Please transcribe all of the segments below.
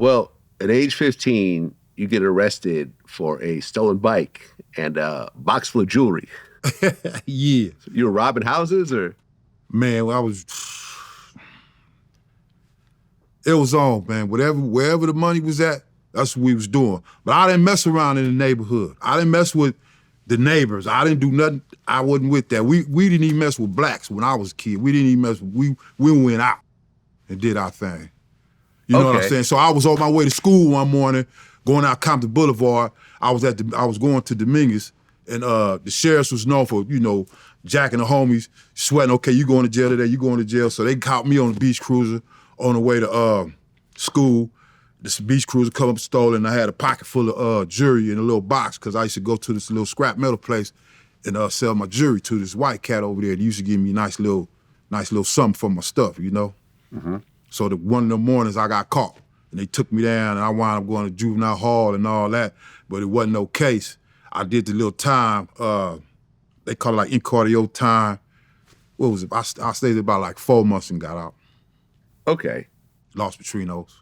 Well, at age 15, you get arrested for a stolen bike and a box full of jewelry. Yeah. So you were robbing houses, or? Man, it was on, man. Wherever the money was at, that's what we was doing. But I didn't mess around in the neighborhood. I didn't mess with the neighbors. I didn't do nothing. I wasn't with that. We didn't even mess with blacks when I was a kid. We didn't even mess with, we went out and did our thing. You know what I'm saying? So I was on my way to school one morning, going out Compton Boulevard. I was going to Dominguez, and the sheriffs was known for, jacking the homies, sweating, okay, you going to jail today, you going to jail. So they caught me on the beach cruiser on the way to school. This beach cruiser come up stolen, and I had a pocket full of jewelry in a little box, because I used to go to this little scrap metal place and sell my jewelry to this white cat over there. He used to give me nice little something for my stuff, Mm-hmm. So one of the mornings I got caught, and they took me down, and I wound up going to juvenile hall and all that, but it wasn't no case. I did the little time, they call it like incardio time. What was it? I stayed about like 4 months and got out. Okay. Lost Petrinos.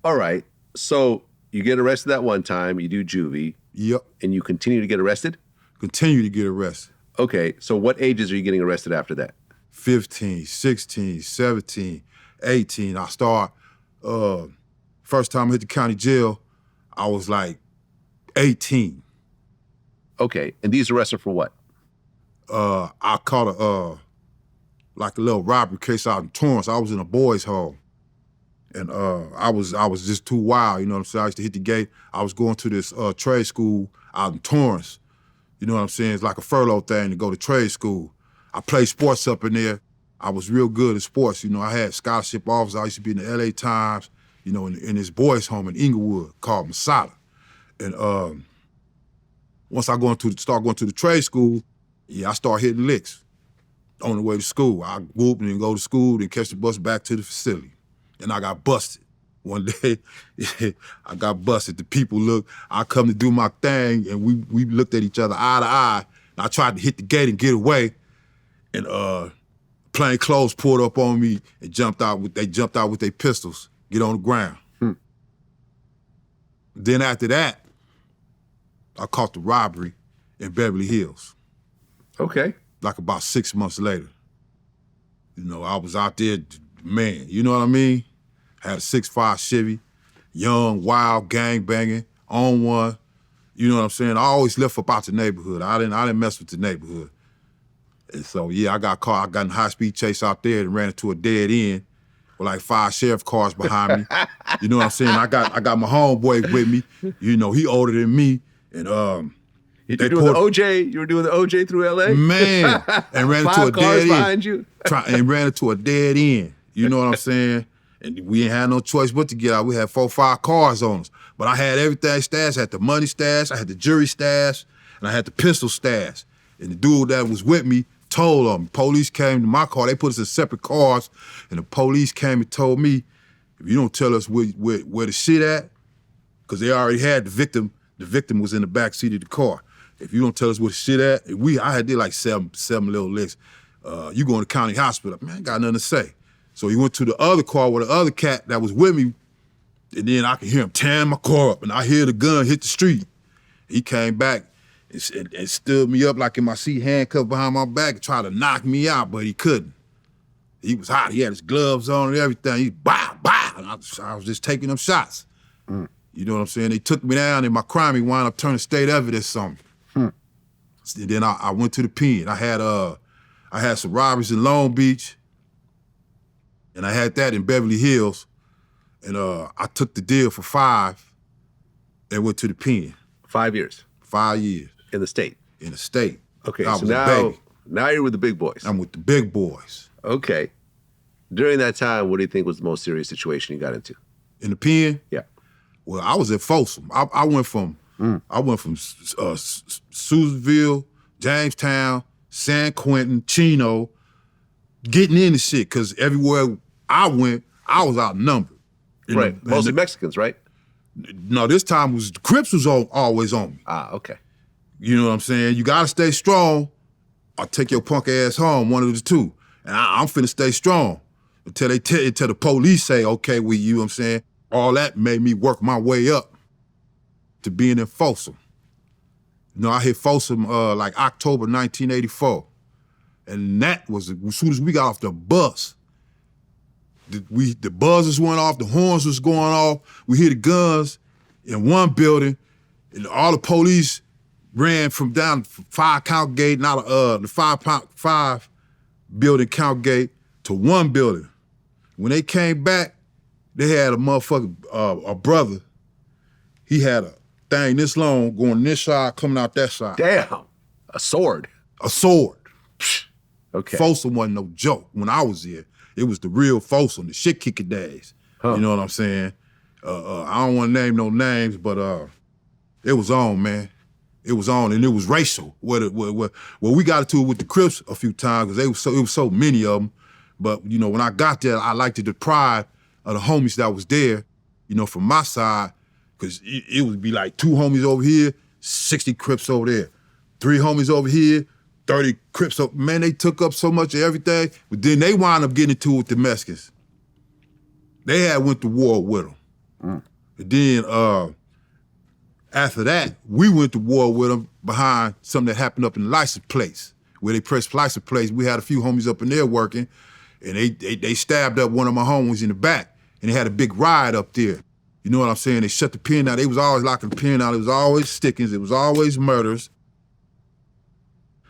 All right. So you get arrested that one time, you do juvie. Yep. And you continue to get arrested? Continue to get arrested. Okay. So what ages are you getting arrested after that? 15, 16, 17, 18. I start, first time I hit the county jail, I was like 18. Okay. And these arrests are for what? I caught a little robbery case out in Torrance. I was in a boys' home. And I was just too wild, you know what I'm saying? I used to hit the gate. I was going to this trade school out in Torrance. You know what I'm saying? It's like a furlough thing to go to trade school. I played sports up in there. I was real good at sports. I had scholarship offers. I used to be in the LA Times, in this boys' home in Inglewood called Masada. And once I start going to the trade school, I start hitting licks on the way to school. I whoop and then go to school, then catch the bus back to the facility. And I got busted. One day, I got busted. The people looked, I come to do my thing, and we looked at each other eye to eye. And I tried to hit the gate and get away. And plain clothes pulled up on me and jumped out with their pistols, get on the ground. Then after that, I caught the robbery in Beverly Hills. Okay. Like about 6 months later. I was out there, man, you know what I mean? Had a 6'5" Chevy, young, wild, gang banging, on one. You know what I'm saying? I always left up out the neighborhood. I didn't mess with the neighborhood. And so, I got caught. I got in a high-speed chase out there and ran into a dead end with like 5 sheriff cars behind me. You know what I'm saying? I got my homeboy with me. He older than me. And you were doing the OJ through LA? Man, and ran into a dead end. Behind you? And ran into a dead end. You know what I'm saying? And we ain't had no choice but to get out. We had 4 or 5 cars on us. But I had everything stashed. I had the money stash, I had the jury stash, and I had the pistol stash. And the dude that was with me told on me. Police came to my car. They put us in separate cars. And the police came and told me, if you don't tell us where the shit at, because they already had the victim was in the back seat of the car. If you don't tell us where the shit at, I did like seven little licks. You going to county hospital. Man, I got nothing to say. So he went to the other car with the other cat that was with me, and then I could hear him tearing my car up, and I hear the gun hit the street. He came back and stood me up like in my seat, handcuffed behind my back, and tried to knock me out, but he couldn't. He was hot. He had his gloves on and everything. He bow, and I was just taking them shots. You know what I'm saying? They took me down, and my crime, he wound up turning state evidence on me. And then I went to the pen. I had some robberies in Long Beach, and I had that in Beverly Hills, and I took the deal for 5 and went to the pen. 5 years? 5 years. In the state? In the state. Okay, so now you're with the big boys. I'm with the big boys. Okay. During that time, what do you think was the most serious situation you got into? In the pen? Yeah. Well, I was at Folsom. I went from Susanville, Jamestown, San Quentin, Chino, getting into shit, because everywhere I went, I was outnumbered. Right. Mostly Mexicans, right? No, this time the Crips was always on me. Ah, okay. You know what I'm saying? You gotta stay strong or take your punk ass home, one of the two. And I'm finna stay strong until the police say, okay, you know what I'm saying? all that made me work my way up to being in Folsom. You know, I hit Folsom like October 1984. And that was, as soon as we got off the bus, the buzzers went off, the horns was going off, we hear the guns in one building, and all the police ran from down 5 count gate, not the 5 building count gate to one building. When they came back, they had a motherfucker, a brother, he had a thing this long going this side, coming out that side. Damn, a sword. A sword. Okay. Folsom wasn't no joke. When I was there, it was the real Folsom, the shit kicking days. Huh. You know what I'm saying? I don't want to name no names, but it was on, man. It was on, and it was racial. Well, we got into it with the Crips a few times because it was so many of them. But you know, when I got there, I liked to deprive of the homies that was there, you know, from my side, because it would be like 2 homies over here, 60 Crips over there, 3 homies over here, 30 Crips up. Man, they took up so much of everything, but then they wound up getting into it with the Mexicans. They had went to war with them. Mm. And then after that, we went to war with them behind something that happened up in the license plates, where they pressed license plates. We had a few homies up in there working, and they stabbed up one of my homies in the back, and they had a big riot up there. You know what I'm saying? They shut the pen down. They was always locking the pen down. It was always stickings. It was always murders.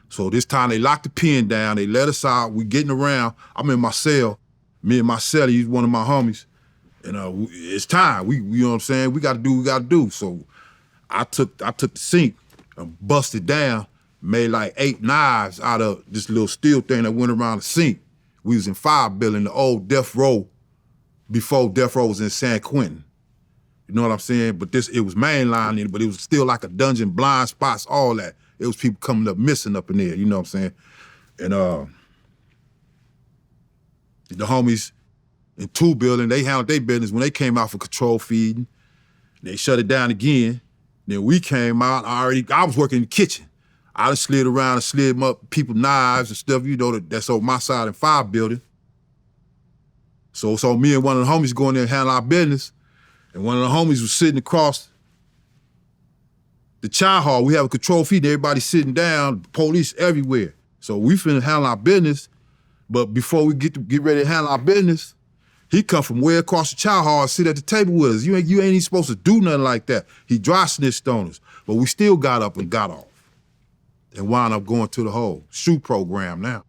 So this time they locked the pen down. They let us out. We getting around. I'm in my cell. Me and my cellie, he's one of my homies. And it's time. You know what I'm saying? We got to do what we got to do. So I took the sink and busted down, made like 8 knives out of this little steel thing that went around the sink. We was in 5 building, the old Death Row, before Death Row was in San Quentin. You know what I'm saying? But it was mainline in it, but it was still like a dungeon, blind spots, all that. It was people coming up missing up in there, you know what I'm saying? And the homies in 2 building, they handled their business. When they came out for control feeding, they shut it down again. Then we came out, I was working in the kitchen. I done slid around and slid up people knives and stuff, you know, that's on my side in 5 building. So me and one of the homies going there and handle our business, and one of the homies was sitting across the chow hall. We have a control feed, everybody sitting down, police everywhere. So we finna handle our business, but before we get ready to handle our business, he come from way across the chow hall and sit at the table with us. You ain't even supposed to do nothing like that. He dry snitched on us, but we still got up and got off and wound up going to the whole SHU program now.